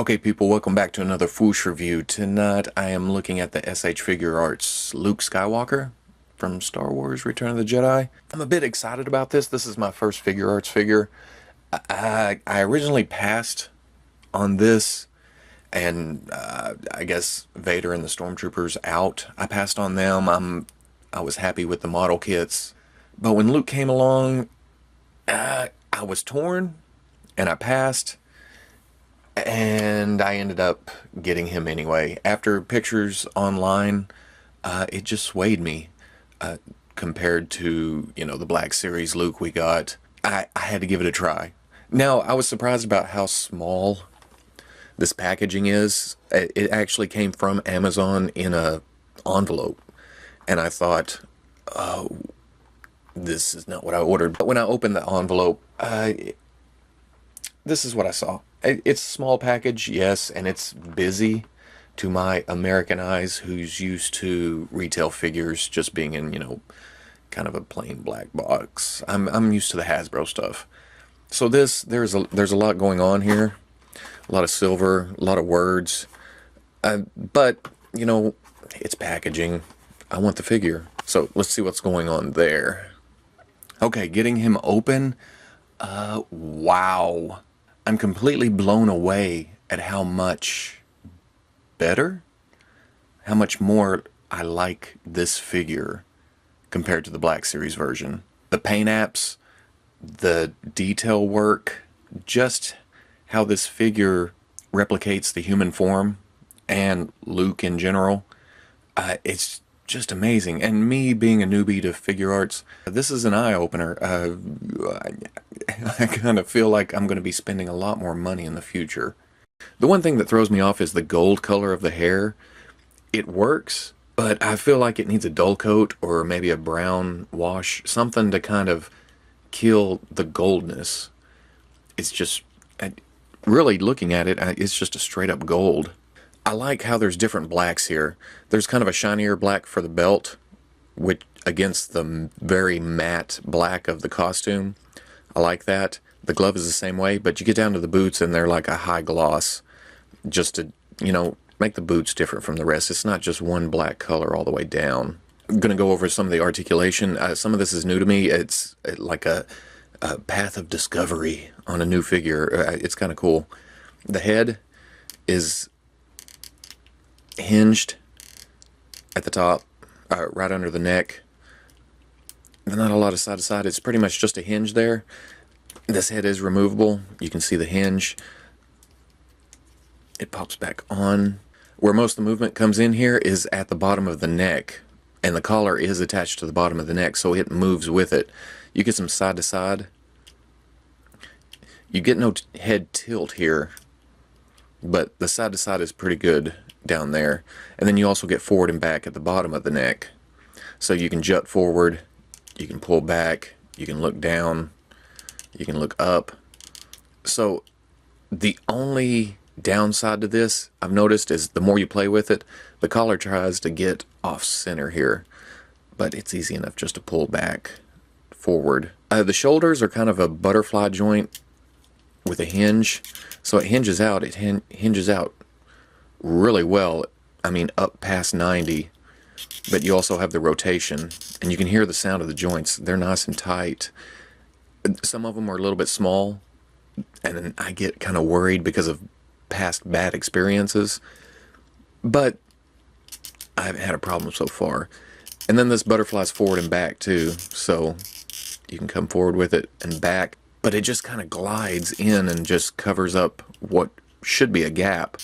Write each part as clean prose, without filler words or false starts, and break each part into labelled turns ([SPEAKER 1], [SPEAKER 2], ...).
[SPEAKER 1] Okay, people, welcome back to another Fwoosh review. Tonight I am looking at the S.H.Figuarts Luke Skywalker from Star Wars Return of the Jedi. I'm a bit excited about this. This is my first Figuarts figure. I originally passed on this, and I guess Vader and the Stormtroopers out. I passed on them. I was happy with the model kits. But when Luke came along, I was torn, and I passed. And I ended up getting him anyway. After pictures online, it just swayed me compared to, the Black Series Luke we got. I had to give it a try. Now, I was surprised about how small this packaging is. It actually came from Amazon in a envelope. And I thought, oh, this is not what I ordered. But when I opened the envelope, this is what I saw. It's a small package, yes, and it's busy to my American eyes, who's used to retail figures just being in, kind of a plain black box. I'm used to the Hasbro stuff. So there's a lot going on here, a lot of silver, a lot of words, but it's packaging. I want the figure, so let's see what's going on there. Okay, getting him open. Wow. I'm completely blown away at how much better, how much more I like this figure compared to the Black Series version. The paint apps, the detail work, just how this figure replicates the human form and Luke in general. It's just amazing. And me being a newbie to Figuarts, this is an eye-opener. I kind of feel like I'm going to be spending a lot more money in the future. The one thing that throws me off is the gold color of the hair. It works, but I feel like it needs a dull coat or maybe a brown wash, something to kind of kill the goldness. It's just, really looking at it, it's just a straight up gold. I like how there's different blacks here. There's kind of a shinier black for the belt, which against the very matte black of the costume. I like that. The glove is the same way, but you get down to the boots and they're like a high gloss, just to, make the boots different from the rest. It's not just one black color all the way down. I'm going to go over some of the articulation. Some of this is new to me. It's like a path of discovery on a new figure. It's kind of cool. The head is hinged at the top, right under the neck. Not a lot of side to side. It's pretty much just a hinge there. This head is removable. You can see the hinge. It pops back on. Where most of the movement comes in here is at the bottom of the neck, and the collar is attached to the bottom of the neck, so it moves with it. You get some side to side. You get no head tilt here, but the side to side is pretty good down there. And then you also get forward and back at the bottom of the neck. So you can jut forward, you can pull back, you can look down, you can look up. So the only downside to this I've noticed is the more you play with it, the collar tries to get off center here, but it's easy enough just to pull back forward. The shoulders are kind of a butterfly joint with a hinge, so it hinges out. It hinges out really well. I mean, up past 90. But you also have the rotation, and you can hear the sound of the joints. They're nice and tight. Some of them are a little bit small, and then I get kind of worried because of past bad experiences. But I haven't had a problem so far. And then this butterflies forward and back too, so you can come forward with it and back. But it just kind of glides in and just covers up what should be a gap.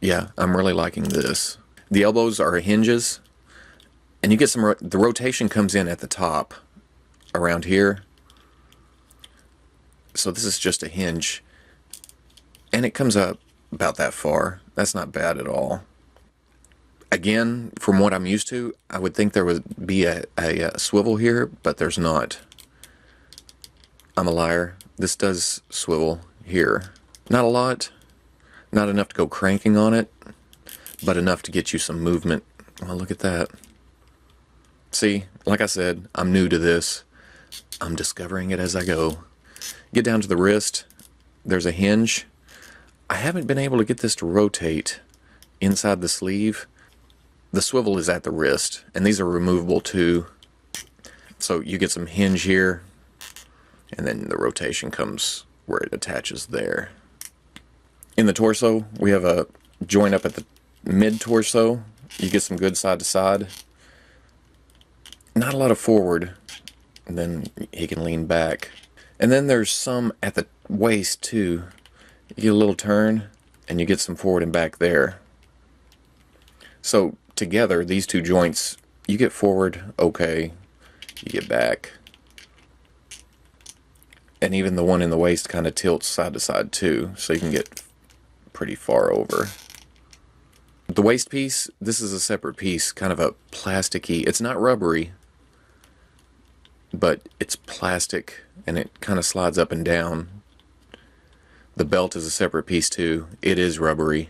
[SPEAKER 1] Yeah, I'm really liking this. The elbows are hinges, and you get some, the rotation comes in at the top, around here. So this is just a hinge, and it comes up about that far. That's not bad at all. Again, from what I'm used to, I would think there would be a swivel here, but there's not. I'm a liar. This does swivel here. Not a lot, not enough to go cranking on it, but enough to get you some movement. Well, look at that. See, like I said, I'm new to this. I'm discovering it as I go. Get down to the wrist. There's a hinge. I haven't been able to get this to rotate inside the sleeve. The swivel is at the wrist, and these are removable too. So you get some hinge here, and then the rotation comes where it attaches there. In the torso, we have a joint up at the mid-torso. You get some good side-to-side. Not a lot of forward, and then he can lean back. And then there's some at the waist too. You get a little turn, and you get some forward and back there. So together, these two joints, you get forward, okay, you get back. And even the one in the waist kind of tilts side to side too, so you can get pretty far over. The waist piece, this is a separate piece, kind of a plasticky, it's not rubbery, but it's plastic and it kind of slides up and down. The belt is a separate piece too. It is rubbery,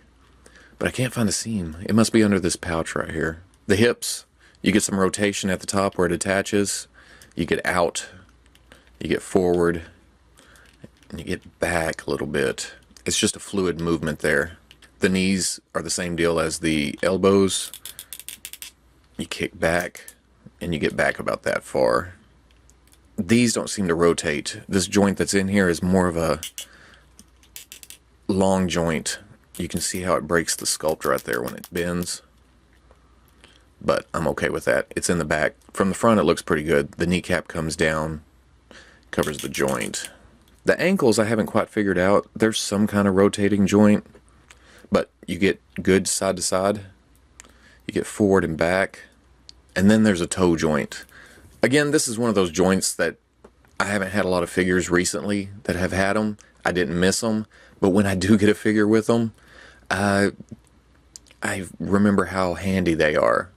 [SPEAKER 1] but I can't find a seam. It must be under this pouch right here. The hips, you get some rotation at the top where it attaches. You get out, you get forward, and you get back a little bit. It's just a fluid movement there. The knees are the same deal as the elbows. You kick back, and you get back about that far. These don't seem to rotate. This joint that's in here is more of a long joint. You can see how it breaks the sculpt right there when it bends. But I'm okay with that. It's in the back. From the front, it looks pretty good. The kneecap comes down, covers the joint. The ankles I haven't quite figured out. There's some kind of rotating joint, but you get good side to side. You get forward and back. And then there's a toe joint. Again, this is one of those joints that I haven't had a lot of figures recently that have had them. I didn't miss them, but when I do get a figure with them, I remember how handy they are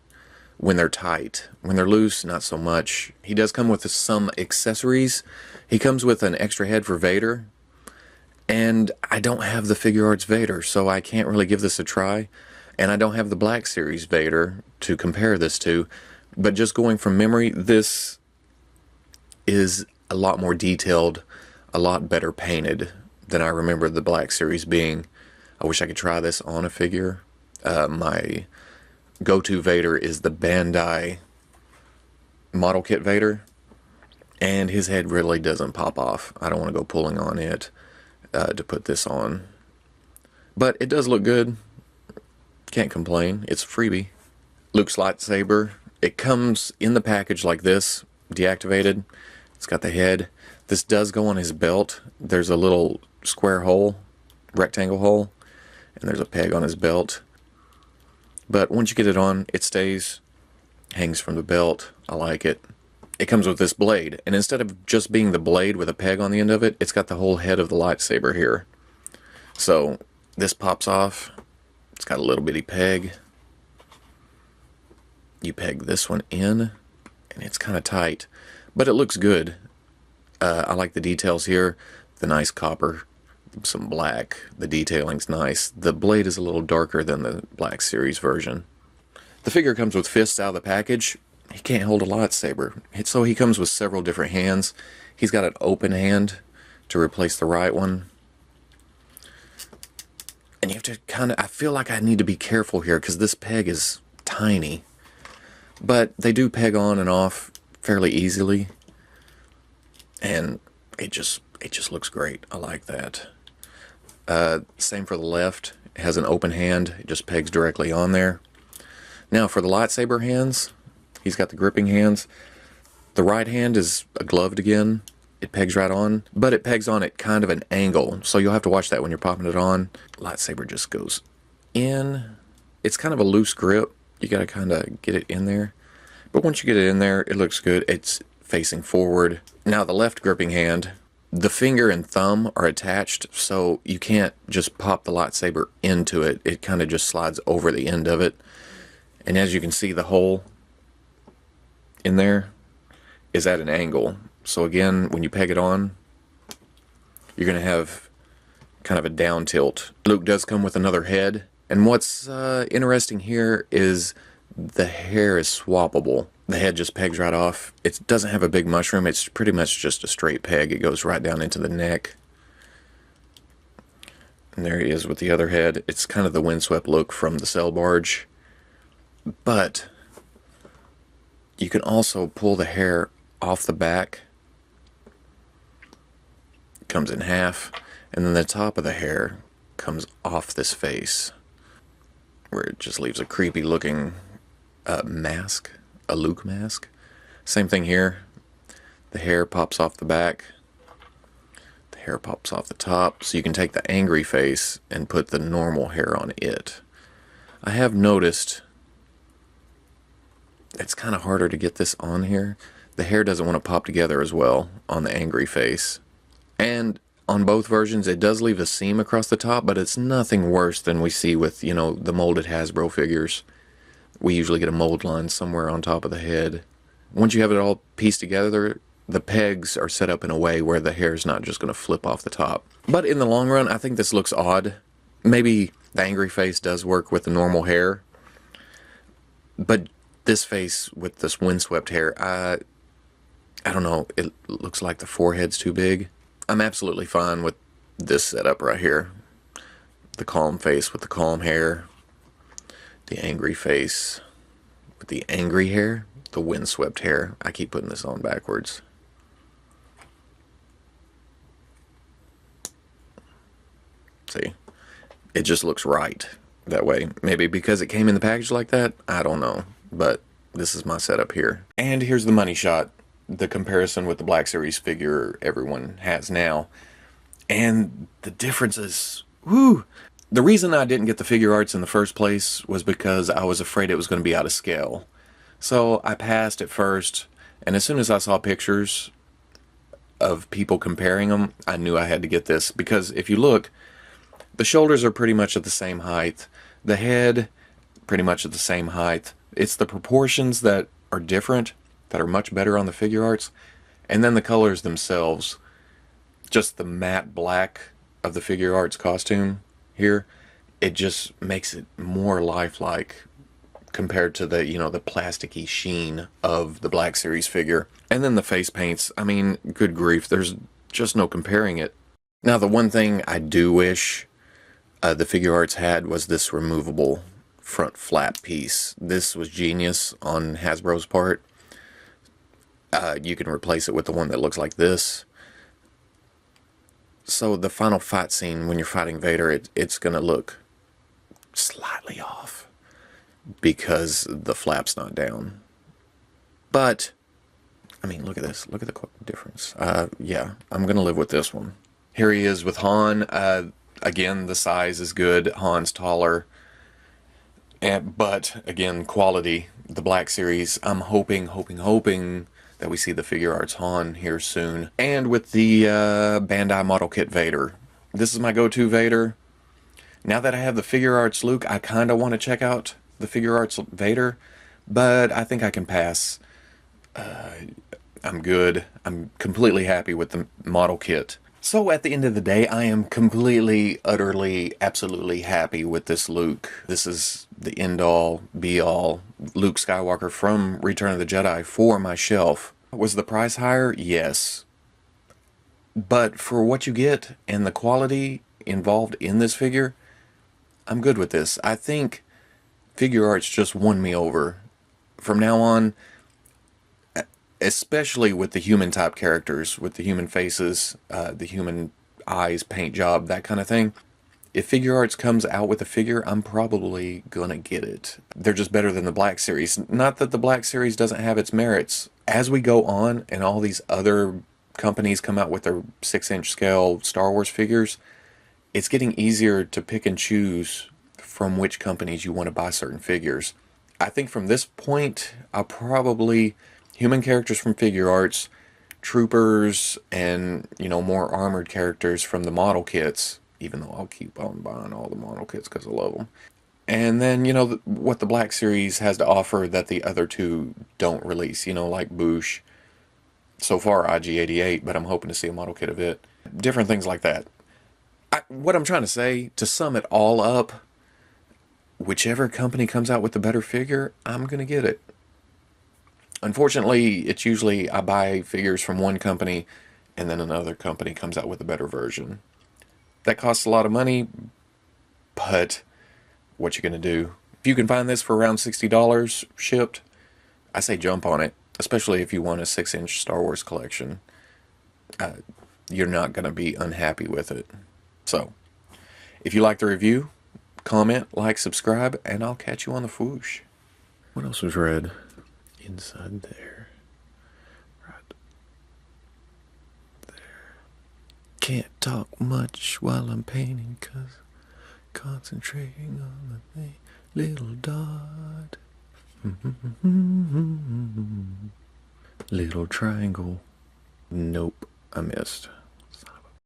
[SPEAKER 1] when they're tight. When they're loose, not so much. He does come with some accessories. He comes with an extra head for Vader, and I don't have the Figuarts Vader, so I can't really give this a try. And I don't have the Black Series Vader to compare this to, but just going from memory, this is a lot more detailed, a lot better painted than I remember the Black Series being. I wish I could try this on a figure. My go-to Vader is the Bandai model kit Vader, and his head really doesn't pop off. I don't want to go pulling on it to put this on. But it does look good. Can't complain. It's a freebie. Luke's lightsaber. It comes in the package like this, deactivated. It's got the head. This does go on his belt. There's a little square hole, rectangle hole, and there's a peg on his belt. But once you get it on, it stays, hangs from the belt. I like it. It comes with this blade, and instead of just being the blade with a peg on the end of it, it's got the whole head of the lightsaber here. So this pops off. It's got a little bitty peg. You peg this one in, and it's kind of tight, but it looks good. I like the details here. The nice copper, some black. The detailing's nice. The blade is a little darker than the Black Series version. The figure comes with fists out of the package. He can't hold a lightsaber, so he comes with several different hands. He's got an open hand to replace the right one. And you have to kind of, I feel like I need to be careful here because this peg is tiny. But they do peg on and off fairly easily. And it just looks great. I like that. Same for the left. It has an open hand. It just pegs directly on there. Now for the lightsaber hands, he's got the gripping hands. The right hand is gloved again. It pegs right on, but it pegs on at kind of an angle, so you'll have to watch that when you're popping it on. Lightsaber just goes in. It's kind of a loose grip. You got to kind of get it in there. But once you get it in there, it looks good. It's facing forward. Now the left gripping hand, the finger and thumb are attached, so you can't just pop the lightsaber into it. It kind of just slides over the end of it. And as you can see, the hole in there is at an angle. So again, when you peg it on, you're going to have kind of a down tilt. Luke does come with another head. And what's interesting here is the hair is swappable. The head just pegs right off. It doesn't have a big mushroom. It's pretty much just a straight peg. It goes right down into the neck. And there he is with the other head. It's kind of the windswept look from the sail barge. But you can also pull the hair off the back. It comes in half. And then the top of the hair comes off this face, where it just leaves a creepy looking mask, a Luke mask. Same thing here. The hair pops off the back. The hair pops off the top. So you can take the angry face and put the normal hair on it. I have noticed it's kind of harder to get this on here. The hair doesn't want to pop together as well on the angry face. And on both versions, it does leave a seam across the top, but it's nothing worse than we see with, you know, the molded Hasbro figures. We usually get a mold line somewhere on top of the head. Once you have it all pieced together, the pegs are set up in a way where the hair is not just going to flip off the top. But in the long run, I think this looks odd. Maybe the angry face does work with the normal hair. But this face with this windswept hair, I don't know, it looks like the forehead's too big. I'm absolutely fine with this setup right here. The calm face with the calm hair. The angry face with the angry hair. The windswept hair. I keep putting this on backwards. See? It just looks right that way. Maybe because it came in the package like that? I don't know. But this is my setup here. And here's the money shot. The comparison with the Black Series figure everyone has now. And the difference is, whoo! The reason I didn't get the Figuarts in the first place was because I was afraid it was going to be out of scale. So I passed at first, and as soon as I saw pictures of people comparing them, I knew I had to get this. Because if you look, the shoulders are pretty much at the same height. The head, pretty much at the same height. It's the proportions that are different, that are much better on the Figuarts, and then the colors themselves, just the matte black of the Figuarts costume here, it just makes it more lifelike compared to the, you know, the plasticky sheen of the Black Series figure. And then the face paints, I mean, good grief, there's just no comparing it. Now, the one thing I do wish the Figuarts had was this removable front flap piece. This was genius on Hasbro's part. You can replace it with the one that looks like this. So the final fight scene, when you're fighting Vader, it's going to look slightly off because the flap's not down. But, I mean, look at this. Look at the difference. Yeah, I'm going to live with this one. Here he is with Han. Again, the size is good. Han's taller. But, again, quality. The Black Series, I'm hoping that we see the Figuarts Han here soon. And with the Bandai model kit Vader. This is my go-to Vader. Now that I have the Figuarts Luke, I kind of want to check out the Figuarts Vader. But I think I can pass. I'm good. I'm completely happy with the model kit. So at the end of the day, I am completely, utterly, absolutely happy with this Luke. This is the end-all, be-all Luke Skywalker from Return of the Jedi for my shelf. Was the price higher? Yes. But for what you get and the quality involved in this figure, I'm good with this. I think Figuarts just won me over. From now on, especially with the human type characters, with the human faces, the human eyes, paint job, that kind of thing. If Figuarts comes out with a figure, I'm probably gonna get it. They're just better than the Black Series. Not that the Black Series doesn't have its merits. As we go on and all these other companies come out with their 6-inch scale Star Wars figures, it's getting easier to pick and choose from which companies you want to buy certain figures. I think from this point, I'll probably human characters from Figuarts, troopers, and, you know, more armored characters from the model kits, even though I'll keep on buying all the model kits because I love them. And then, you know, what the Black Series has to offer that the other two don't release, you know, like Fwoosh. So far, IG-88, but I'm hoping to see a model kit of it. Different things like that. What I'm trying to say, to sum it all up, whichever company comes out with the better figure, I'm going to get it. Unfortunately, it's usually I buy figures from one company and then another company comes out with a better version. that costs a lot of money, but what you gonna do? If you can find this for around $60 shipped, I say jump on it, especially if you want a 6-inch Star Wars collection. You're not gonna be unhappy with it. So, if you like the review, comment, like, subscribe, and I'll catch you on the Fwoosh. What else was red? Inside there. Right there. Can't talk much while I'm painting, 'cause concentrating on the little dot. Little triangle. Nope, I missed.